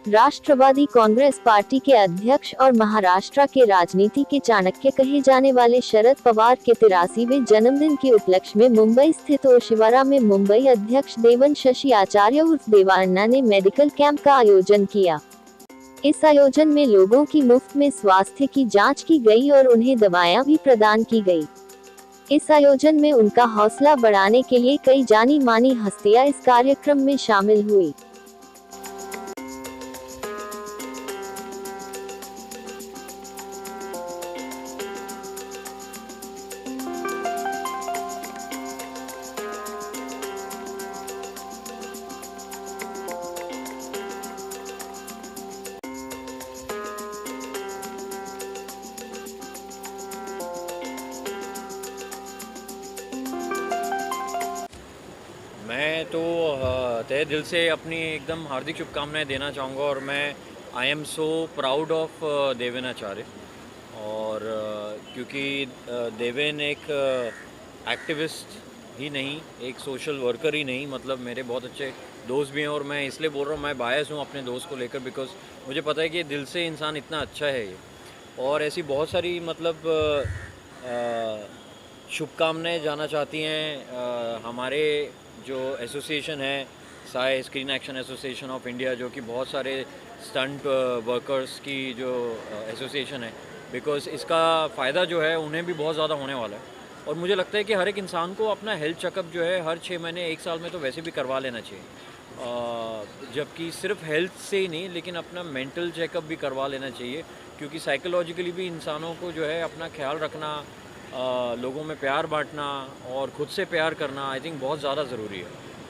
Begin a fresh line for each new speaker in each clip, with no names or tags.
राष्ट्रवादी Congress party के अध्यक्ष और महाराष्ट्र के राजनीति के चाणक्य कहे जाने वाले शरद पवार के 83वें जन्मदिन के उपलक्ष्य में मुंबई स्थित ओशिवारा में मुंबई अध्यक्ष देवनशशि आचार्य उर्फ देवा अण्णा ने मेडिकल कैंप का आयोजन किया। इस आयोजन में लोगों की मुफ्त में स्वास्थ्य की जांच की गई और उन्हें दवाएं भी प्रदान की गई। इस आयोजन में उनका हौसला बढ़ाने के लिए कई जानी मानी हस्तियां इस कार्यक्रम में शामिल हुई।
मैं तो तहे दिल से अपनी एकदम हार्दिक शुभकामनाएं देना चाहूँगा और मैं I am so proud of Deven Acharya. और क्योंकि देवेन एक एक्टिविस्ट ही नहीं, एक सोशल वर्कर ही नहीं, मतलब मेरे बहुत अच्छे दोस्त भी हैं। और मैं इसलिए बोल रहा हूँ, मैं बायस हूँ अपने दोस्त को लेकर, बिकॉज मुझे पता है कि दिल से इंसान इतना अच्छा है ये। और ऐसी बहुत सारी मतलब शुभकामनाएं जाना चाहती हैं हमारे जो एसोसिएशन है, Sai screen action association of India, जो कि बहुत सारे स्टंट वर्कर्स की जो एसोसिएशन है, बिकॉज़ इसका फ़ायदा जो है उन्हें भी बहुत ज़्यादा होने वाला है। और मुझे लगता है कि हर एक इंसान को अपना हेल्थ चेकअप जो है हर 6 महीने 1 साल में तो वैसे भी करवा लेना चाहिए। जबकि सिर्फ हेल्थ से ही नहीं, लेकिन अपना मेंटल चेकअप भी करवा लेना चाहिए, क्योंकि साइकोलॉजिकली भी इंसानों को जो है अपना ख्याल रखना, लोगों में प्यार बांटना और ख़ुद से प्यार करना आई थिंक बहुत ज़्यादा ज़रूरी है।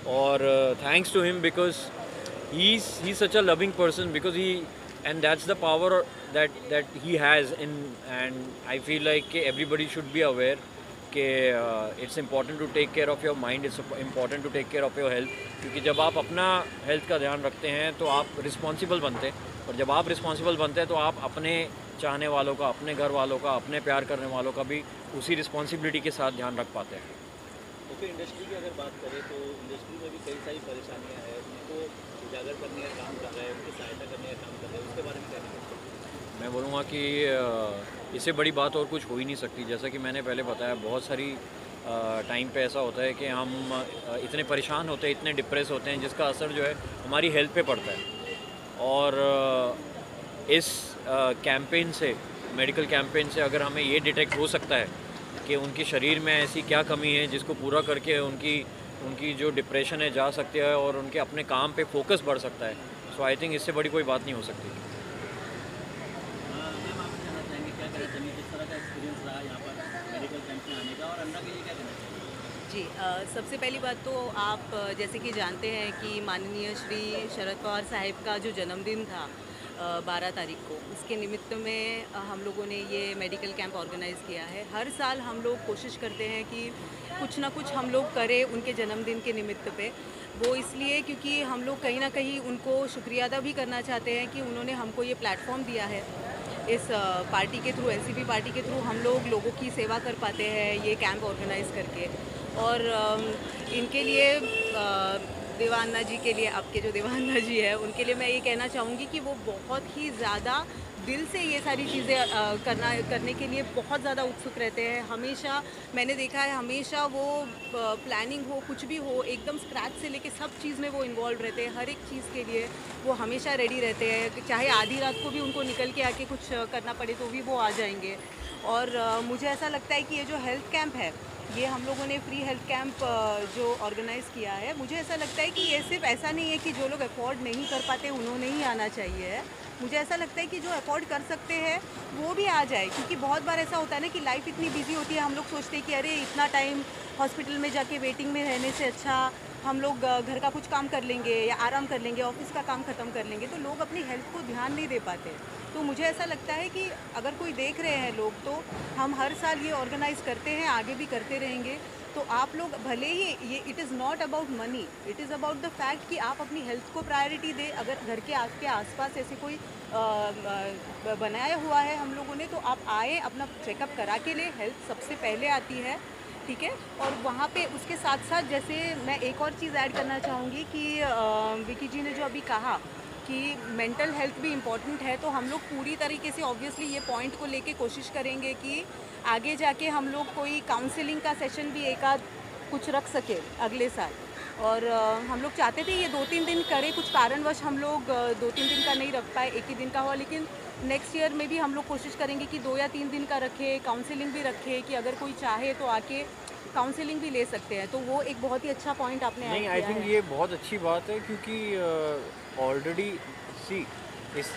और thanks to him because he such a loving person, because he and that's the power that he has in, and I feel like everybody should be aware कि it's important to take care of your mind, it's important to take care of your health, क्योंकि जब आप अपना health का ध्यान रखते हैं तो आप रिस्पॉन्सिबल बनते हैं, और जब आप रिस्पॉन्सिबल बनते हैं तो आप अपने चाहने वालों का, अपने घर वालों का, अपने प्यार करने वालों का भी उसी रिस्पॉन्सिबिलिटी के साथ ध्यान रख पाते हैं।
ओके, इंडस्ट्री की अगर बात करें तो इंडस्ट्री में भी कई सारी परेशानियां हैं, उनको उजागर करने का काम कर रहे हैं, उनकी सहायता करने का काम कर रहे हैं, उसके बारे में क्या कहना चाहिए?
मैं बोलूँगा कि इससे बड़ी बात और कुछ हो ही नहीं सकती। जैसा कि मैंने पहले बताया, बहुत सारी टाइम पे ऐसा होता है कि हम इतने परेशान होते हैं, इतने डिप्रेस होते हैं, जिसका असर जो है हमारी हेल्थ पे पड़ता है। और इस कैंपेन से, मेडिकल कैंपेन से अगर हमें ये डिटेक्ट हो सकता है कि उनके शरीर में ऐसी क्या कमी है जिसको पूरा करके उनकी जो डिप्रेशन है जा सकती है और उनके अपने काम पे फोकस बढ़ सकता है। सो आई थिंक इससे बड़ी कोई बात नहीं हो सकती।
मैम, आप जानना चाहेंगे क्या कहना चाहेंगे, किस तरह का एक्सपीरियंस रहा यहाँ पर मेडिकल कैंप में आने का, और अन्ना के लिए क्या कहना चाहेंगे?
जी, सबसे पहली बात तो आप जैसे कि जानते हैं कि माननीय श्री शरद पवार साहब का जो जन्मदिन था 12 तारीख को, उसके निमित्त में हम लोगों ने ये मेडिकल कैंप ऑर्गेनाइज़ किया है। हर साल हम लोग कोशिश करते हैं कि कुछ ना कुछ हम लोग करें उनके जन्मदिन के निमित्त पे। वो इसलिए क्योंकि हम लोग कहीं ना कहीं उनको शुक्रिया अदा भी करना चाहते हैं कि उन्होंने हमको ये प्लेटफॉर्म दिया है। इस पार्टी के थ्रू, एनसीपी पार्टी के थ्रू हम लोग लोगों की सेवा कर पाते हैं ये कैंप ऑर्गेनाइज़ करके। और इनके लिए देवा अन्ना जी के लिए, आपके जो देवा अन्ना जी है, उनके लिए मैं ये कहना चाहूँगी कि वो बहुत ही ज़्यादा दिल से ये सारी चीज़ें करने के लिए बहुत ज़्यादा उत्सुक रहते हैं। हमेशा मैंने देखा है, हमेशा वो प्लानिंग हो, कुछ भी हो, एकदम स्क्रैच से लेके सब चीज़ में वो इन्वॉल्व रहते हैं। हर एक चीज़ के लिए वो हमेशा रेडी रहते हैं, चाहे आधी रात को भी उनको निकल के आके कुछ करना पड़े तो भी वो आ जाएंगे। और मुझे ऐसा लगता है कि ये जो हेल्थ कैंप है, ये हम लोगों ने फ्री हेल्थ कैंप जो ऑर्गेनाइज़ किया है, मुझे ऐसा लगता है कि ये सिर्फ ऐसा नहीं है कि जो लोग अफोर्ड नहीं कर पाते उन्होंने ही आना चाहिए है। मुझे ऐसा लगता है कि जो अफोर्ड कर सकते हैं वो भी आ जाए, क्योंकि बहुत बार ऐसा होता है ना कि लाइफ इतनी बिजी होती है, हम लोग सोचते हैं कि अरे इतना टाइम हॉस्पिटल में जाके वेटिंग में रहने से अच्छा हम लोग घर का कुछ काम कर लेंगे या आराम कर लेंगे, ऑफिस का काम ख़त्म कर लेंगे, तो लोग अपनी हेल्थ को ध्यान नहीं दे पाते। तो मुझे ऐसा लगता है कि अगर कोई देख रहे हैं लोग, तो हम हर साल ये ऑर्गेनाइज़ करते हैं, आगे भी करते रहेंगे। तो आप लोग भले ही ये, it is not about money, it is about the fact कि आप अपनी हेल्थ को प्रायोरिटी दें। अगर घर के आपके आसपास ऐसे कोई बनाया हुआ है हम लोगों ने, तो आप आए, अपना चेकअप करा के ले, हेल्थ सबसे पहले आती है, ठीक है। और वहाँ पे उसके साथ साथ जैसे मैं एक और चीज़ ऐड करना चाहूँगी कि विकी जी ने जो अभी कहा कि मेंटल हेल्थ भी इम्पॉर्टेंट है, तो हम लोग पूरी तरीके से ऑब्वियसली ये पॉइंट को लेके कोशिश करेंगे कि आगे जाके हम लोग कोई काउंसलिंग का सेशन भी एक आध कुछ रख सके अगले साल। और हम लोग चाहते थे ये 2-3 दिन करें, कुछ कारणवश हम लोग 2-3 दिन का नहीं रख पाए, एक ही दिन का हुआ। लेकिन नेक्स्ट ईयर में भी हम लोग कोशिश करेंगे कि 2 या 3 दिन का रखें, काउंसलिंग भी रखें कि अगर कोई चाहे तो आके काउंसलिंग भी ले सकते हैं। तो वो एक बहुत ही अच्छा पॉइंट आपने
नहीं,
ऐड
आई
किया
थिंक
है।
ये बहुत अच्छी बात है, क्योंकि ऑलरेडी सी इस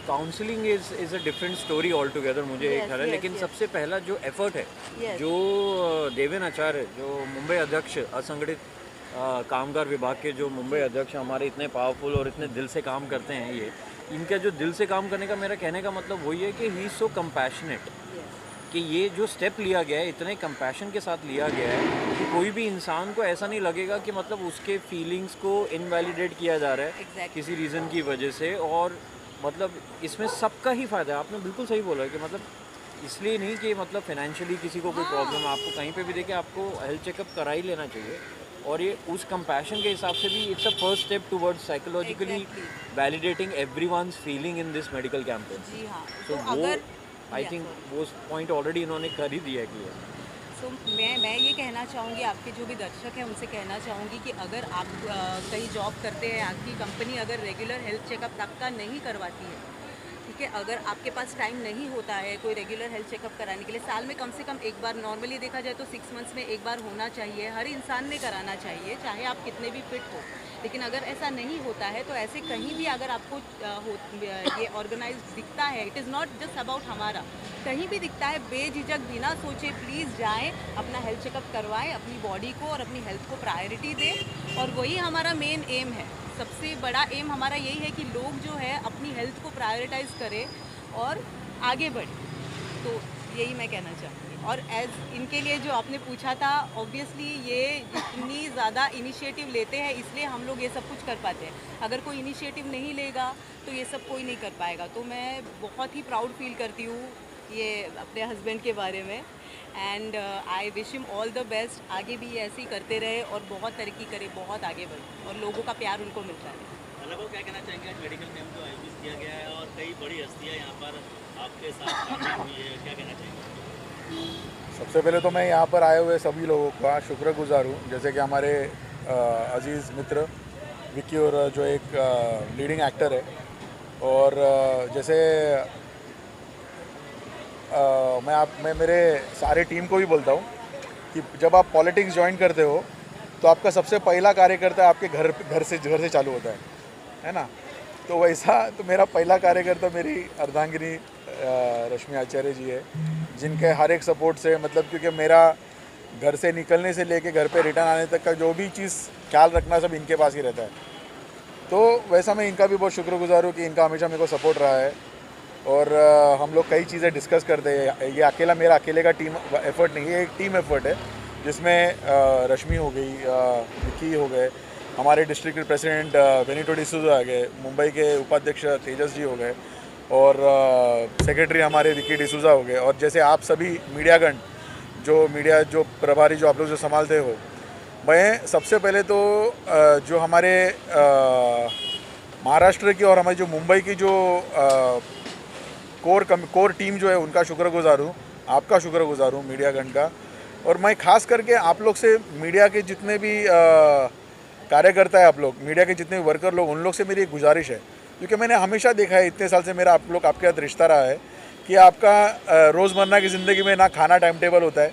counselling is a different story all together, मुझे
Yes,
एक ख्याल है।
yes,
लेकिन
yes.
सबसे पहला जो एफर्ट है,
Yes.
जो देवेन आचार्य, जो मुंबई अध्यक्ष असंगठित कामगार विभाग के जो मुंबई अध्यक्ष हमारे इतने पावरफुल और इतने दिल से काम करते हैं, ये इनका जो दिल से काम करने का मेरा कहने का मतलब वही है कि ही इज़ सो कंपैशनेट, कि ये जो स्टेप लिया गया है इतने कंपैशन के साथ लिया गया है कि कोई भी इंसान को ऐसा नहीं लगेगा कि मतलब उसके फीलिंग्स को इनवैलिडेट किया जा रहा है
Exactly.
किसी रीज़न की वजह से। और मतलब इसमें सबका ही फ़ायदा है। आपने बिल्कुल सही बोला है कि मतलब इसलिए नहीं कि मतलब फाइनेंशियली किसी को कोई प्रॉब्लम है, आपको कहीं पे भी देखिए आपको हेल्थ चेकअप करा ही लेना चाहिए। और ये उस कंपैशन के हिसाब से भी it's a first step towards psychologically
Exactly.
Validating everyone's feeling in this medical campaign.
जी हाँ,
तो
तो
वो
अगर
आई थिंक वो पॉइंट ऑलरेडी इन्होंने कर ही दिया है कि
सो मैं ये कहना चाहूँगी, आपके जो भी दर्शक हैं उनसे कहना चाहूँगी कि अगर आप कहीं जॉब करते हैं, आपकी कंपनी अगर रेगुलर हेल्थ चेकअप आपका नहीं करवाती है, ठीक है, अगर आपके पास टाइम नहीं होता है कोई रेगुलर हेल्थ चेकअप कराने के लिए, साल में कम से कम एक बार, नॉर्मली देखा जाए तो 6 मंथ्स में एक बार होना चाहिए, हर इंसान ने कराना चाहिए, चाहे आप कितने भी फिट हो। लेकिन अगर ऐसा नहीं होता है तो ऐसे कहीं भी अगर आपको ये ऑर्गेनाइज दिखता है, it is not just about हमारा, कहीं भी दिखता है, बेझिझक बिना सोचे प्लीज़ जाएं, अपना हेल्थ चेकअप करवाएं, अपनी बॉडी को और अपनी हेल्थ को प्रायोरिटी दें। और वही हमारा मेन एम है, सबसे बड़ा एम हमारा यही है कि लोग जो है अपनी हेल्थ को प्रायोरिटाइज करें और आगे बढ़ें। तो यही मैं कहना चाहूँगी। और एज इनके लिए जो आपने पूछा था, ऑब्वियसली ये इतनी ज़्यादा इनिशिएटिव लेते हैं, इसलिए हम लोग ये सब कुछ कर पाते हैं। अगर कोई इनिशिएटिव नहीं लेगा तो ये सब कोई नहीं कर पाएगा। तो मैं बहुत ही प्राउड फील करती हूँ ये अपने हस्बैंड के बारे में। And I wish him all the best, आगे भी ये ऐसे ही करते रहे और बहुत तरक्की करे, बहुत आगे बढ़े और लोगों का प्यार उनको मिलता है।
मतलब क्या कहना चाहेंगे, आज मेडिकल कैंप जो आयोजित किया गया है और कई बड़ी हस्तियाँ यहाँ पर आपके साथ शामिल हुई है, क्या कहना चाहेंगे?
सबसे पहले तो मैं यहाँ पर आए हुए सभी लोगों का शुक्रगुजार हूँ, जैसे कि हमारे अजीज़ मित्र विक्की और जो एक लीडिंग एक्टर है। और जैसे मैं मेरे सारे टीम को भी बोलता हूँ कि जब आप पॉलिटिक्स ज्वाइन करते हो तो आपका सबसे पहला कार्यकर्ता आपके घर से चालू होता है ना। तो वैसा तो मेरा पहला कार्यकर्ता मेरी अर्धांगिनी रश्मि आचार्य जी है, जिनके हर एक सपोर्ट से, मतलब क्योंकि मेरा घर से निकलने से लेके घर पे रिटर्न आने तक का जो भी चीज़ ख्याल रखना सब इनके पास ही रहता है। तो वैसा मैं इनका भी बहुत शुक्रगुजार हूँ कि इनका हमेशा मेरे को सपोर्ट रहा है। और हम लोग कई चीज़ें डिस्कस करते हैं। ये मेरा अकेले का टीम एफर्ट नहीं है, एक टीम एफर्ट है जिसमें रश्मि हो गई, विक्की हो गए, हमारे डिस्ट्रिक्ट प्रेसिडेंट बेनिटो डिसूजा आ गए, मुंबई के उपाध्यक्ष तेजस जी हो गए, और सेक्रेटरी हमारे विक्की डिसूजा हो गए। और जैसे आप सभी मीडियागण जो प्रभारी जो आप लोग जो संभालते हो, मैं सबसे पहले तो जो हमारे महाराष्ट्र की और हमारी जो मुंबई की जो कोर टीम जो है उनका शुक्रगुजार हूँ, आपका शुक्रगुजार हूँ मीडियागण का। और मैं खास करके आप लोग से, मीडिया के जितने भी कार्यकर्ता है, आप लोग मीडिया के जितने भी वर्कर लोग, उन लोग से मेरी एक गुजारिश है, क्योंकि मैंने हमेशा देखा है इतने साल से मेरा आपके साथ रिश्ता रहा है कि आपका रोज़मर्रा की ज़िंदगी में ना खाना टाइम टेबल होता है,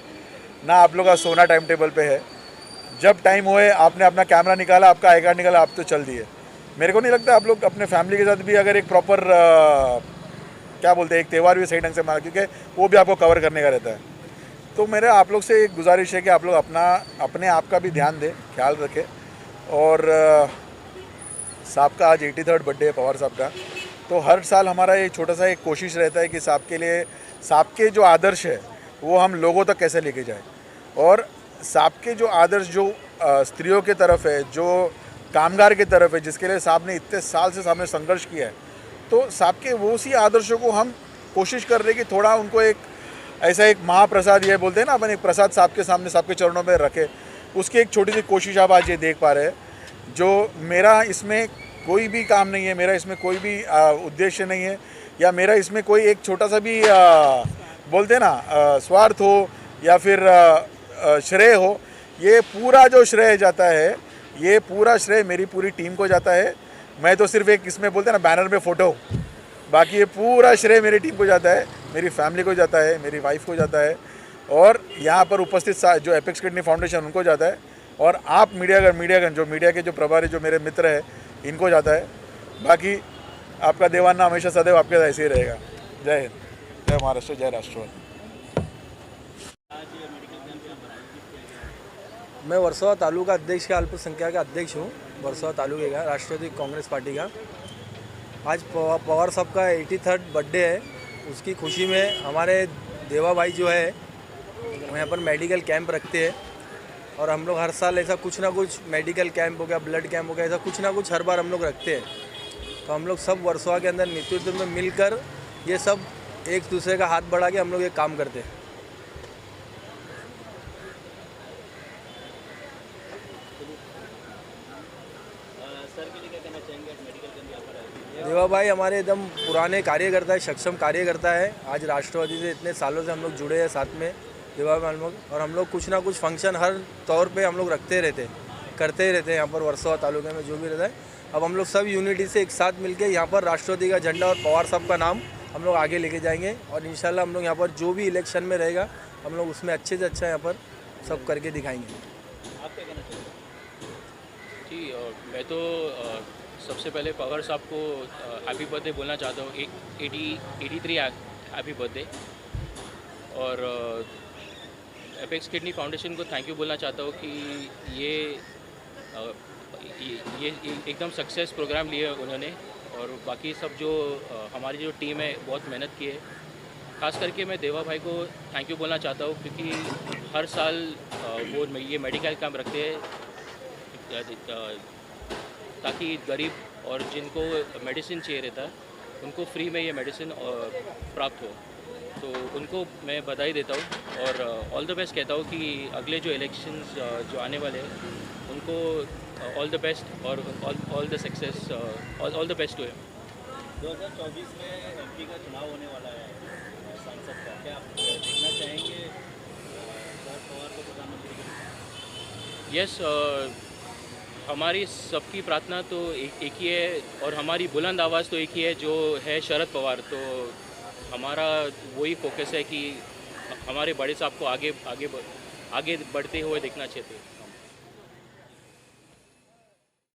ना आप लोग का सोना टाइम टेबल पे है। जब टाइम हुए आपने अपना कैमरा निकाला, आपका आई कार्ड निकाला, आप तो चल दिए। मेरे को नहीं लगता आप लोग अपने फैमिली के साथ भी अगर एक प्रॉपर क्या बोलते हैं, एक त्यौहार भी सही ढंग से मना, क्योंकि वो भी आपको कवर करने का रहता है। तो मेरा आप लोग से एक गुजारिश है कि आप लोग अपने आप का भी ध्यान दें, ख्याल रखें। और साहब का आज 83rd बर्थडे है, पवार साहब का। तो हर साल हमारा एक छोटा सा एक कोशिश रहता है कि साहब के लिए, साहब के जो आदर्श है वो हम लोगों तक कैसे लेके जाएं। और साहब के जो आदर्श जो स्त्रियों के तरफ है, जो कामगार के तरफ है, जिसके लिए साहब ने इतने साल से साहब ने संघर्ष किया है, तो साहब के वो सी आदर्शों को हम कोशिश कर रहे हैं कि थोड़ा उनको एक ऐसा एक महाप्रसाद, ये बोलते हैं ना अपन, एक प्रसाद साहब के सामने, साहब के चरणों में रखे। उसकी एक छोटी सी कोशिश आप आज ये देख पा रहे हैं। जो मेरा इसमें कोई भी काम नहीं है मेरा, इसमें कोई भी उद्देश्य नहीं है, या मेरा इसमें कोई एक छोटा सा भी बोलते हैं ना स्वार्थ हो या फिर श्रेय हो। ये पूरा जो श्रेय जाता है, ये पूरा श्रेय मेरी पूरी टीम को जाता है। मैं तो सिर्फ एक इसमें बोलते हैं ना बैनर में फ़ोटो, बाकी ये पूरा श्रेय मेरी टीम को जाता है, मेरी फैमिली को जाता है, मेरी वाइफ को जाता है, और यहाँ पर उपस्थित जो एपेक्स किडनी फाउंडेशन उनको जाता है, और आप मीडियागण जो मीडिया के जो प्रभारी जो मेरे मित्र हैं इनको जाता है। बाकी आपका देवाना हमेशा सदैव आपके साथ ऐसे ही रहेगा। जय हिंद, जय महाराष्ट्र, जय राष्ट्रवाद।
मैं वर्सोवा तालुका अध्यक्ष का अल्पसंख्यक का अध्यक्ष हूँ, वर्सोवा तालुके का, राष्ट्रवादी कांग्रेस पार्टी का। आज पवार साहब का 83rd बर्थडे है। उसकी खुशी में हमारे देवा भाई जो है वो यहाँ पर मेडिकल कैंप रखते हैं, और हम लोग हर साल ऐसा कुछ ना कुछ मेडिकल कैंप हो गया, ब्लड कैंप हो गया, ऐसा कुछ ना कुछ हर बार हम लोग रखते हैं। तो हम लोग सब वर्सोवा के अंदर नेतृत्व में मिलकर ये सब एक दूसरे का हाथ बढ़ा के हम लोग ये काम करते हैं।
सर के लिए क्या कहना चाहेंगे? आज मेडिकल कैंप यहाँ पर आए।
देवा भाई हमारे एकदम पुराने कार्यकर्ता है, सक्षम कार्यकर्ता है। आज राष्ट्रवादी से इतने सालों से हम लोग जुड़े हैं साथ में देवा भाई हम लोग, और हम लोग कुछ ना कुछ फंक्शन हर तौर पे हम लोग रखते रहते, करते ही रहते हैं यहाँ पर वर्सोवा तालुके में जो भी रहता है। अब हम लोग सब यूनिटी से एक साथ मिलके यहाँ पर राष्ट्रवादी का झंडा और पवार साहब का नाम हम लोग आगे लेके जाएंगे, और इंशाल्लाह हम लोग यहाँ पर जो भी इलेक्शन में रहेगा हम लोग उसमें अच्छे से अच्छा यहाँ पर सब करके दिखाएंगे।
आप क्या कहना चाहेंगे?
जी, मैं तो सबसे पहले पवार साहब को हैप्पी बर्थडे बोलना चाहता हूँ, 83 हैप्पी बर्थडे। और एपेक्स किडनी फाउंडेशन को थैंक यू बोलना चाहता हूँ कि ये एकदम सक्सेस प्रोग्राम लिए उन्होंने, और बाकी सब जो हमारी जो टीम है बहुत मेहनत की है। ख़ास करके मैं देवा भाई को थैंक यू बोलना चाहता हूँ क्योंकि हर साल वो ये मेडिकल कैंप रखते हैं ताकि गरीब और जिनको मेडिसिन चाहिए रहता है उनको फ्री में ये मेडिसिन प्राप्त हो। तो उनको मैं बधाई देता हूँ और ऑल द बेस्ट कहता हूँ कि अगले जो इलेक्शंस जो आने वाले हैं उनको ऑल द बेस्ट और all the success, all the best to him.
2024 में एमपी का चुनाव होने वाला है सांसद का, क्या आप देखना चाहेंगे शरद पवार को प्रधानमंत्री?
यस, हमारी सबकी प्रार्थना तो एक ही है और हमारी बुलंद आवाज़ तो एक ही है जो है शरद पवार। तो हमारा वही फोकस है कि हमारे बड़े साहब को आगे बढ़ते हुए देखना चाहते हैं।